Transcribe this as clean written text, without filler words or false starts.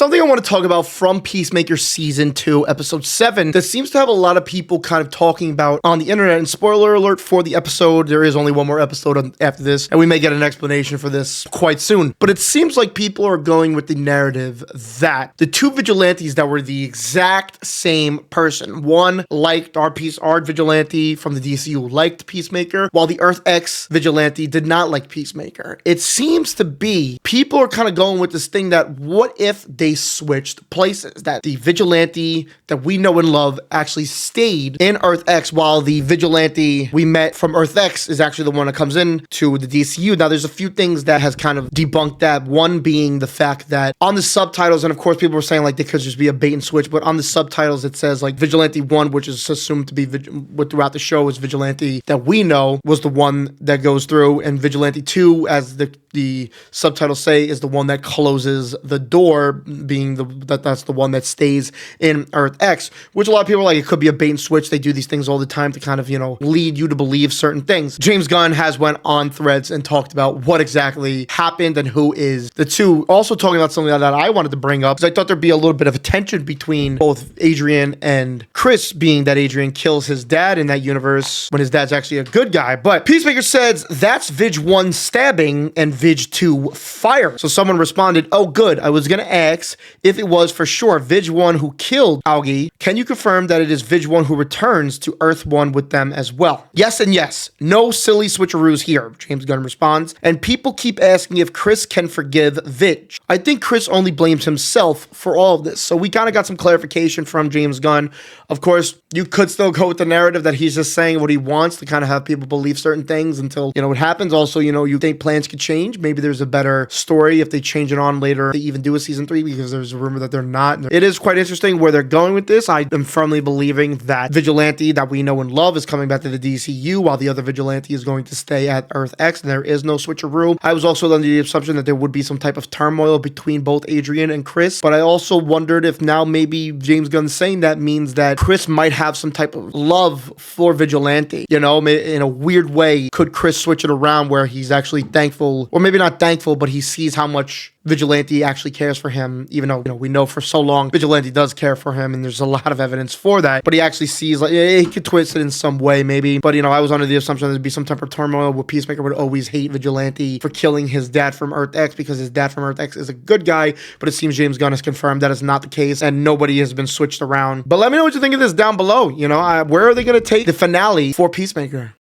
Something I want to talk about from Peacemaker Season 2, Episode 7, that seems to have a lot of people kind of talking about on the internet. And spoiler alert for the episode, there is only one more episode after this, and we may get an explanation for this quite soon. But it seems like people are going with the narrative that the two vigilantes that were the exact same person, one liked our vigilante from the DCU liked Peacemaker, while the Earth X vigilante did not like Peacemaker. It seems to be people are kind of going with this thing that what if they switched places, that the vigilante that we know and love actually stayed in Earth X, while the vigilante we met from Earth X is actually the one that comes in to the DCU. Now, there's a few things that has kind of debunked that. One being the fact that on the subtitles, and of course people were saying like they could just be a bait and switch, but on the subtitles it says like Vigilante 1, which is assumed to be throughout the show is Vigilante that we know was the one that goes through, and Vigilante 2, as the subtitles say, is the one that closes the door, being that's the one that stays in Earth X, which a lot of people are like, it could be a bait and switch. They do these things all the time to kind of, lead you to believe certain things. James Gunn has went on Threads and talked about what exactly happened and who is the two. Also talking about something that I wanted to bring up, because I thought there'd be a little bit of a tension between both Adrian and Chris, being that Adrian kills his dad in that universe when his dad's actually a good guy. But Peacemaker says that's Vig 1 stabbing and Vig 2 fire. So someone responded, "Oh, good. I was going to ask if it was for sure Vig 1 who killed Augie. Can you confirm that it is Vig 1 who returns to Earth 1 with them as well?" Yes and yes. No silly switcheroos here, James Gunn responds. And people keep asking if Chris can forgive Vig. I think Chris only blames himself for all of this. So we kind of got some clarification from James Gunn. Of course, you could still go with the narrative that he's just saying what he wants to kind of have people believe certain things until, it happens. Also, you think plans could change. Maybe there's a better story if they change it on later. They even do a season 3, because there's a rumor that they're not. It is quite interesting where they're going with this. I am firmly believing that Vigilante that we know and love is coming back to the DCU, while the other Vigilante is going to stay at Earth X, and there is no switcheroo. I was also under the assumption that there would be some type of turmoil between both Adrian and Chris, but I also wondered if now maybe James Gunn saying that means that Chris might have some type of love for Vigilante. In a weird way, could Chris switch it around where he's actually thankful, or maybe not thankful, but he sees how much Vigilante actually cares for him, even though, we know for so long Vigilante does care for him, and there's a lot of evidence for that, but he actually sees, like, he could twist it in some way, maybe, but, I was under the assumption there'd be some type of turmoil where Peacemaker would always hate Vigilante for killing his dad from Earth X, because his dad from Earth X is a good guy, but it seems James Gunn has confirmed that is not the case, and nobody has been switched around. But let me know what you think of this down below. Where are they going to take the finale for Peacemaker?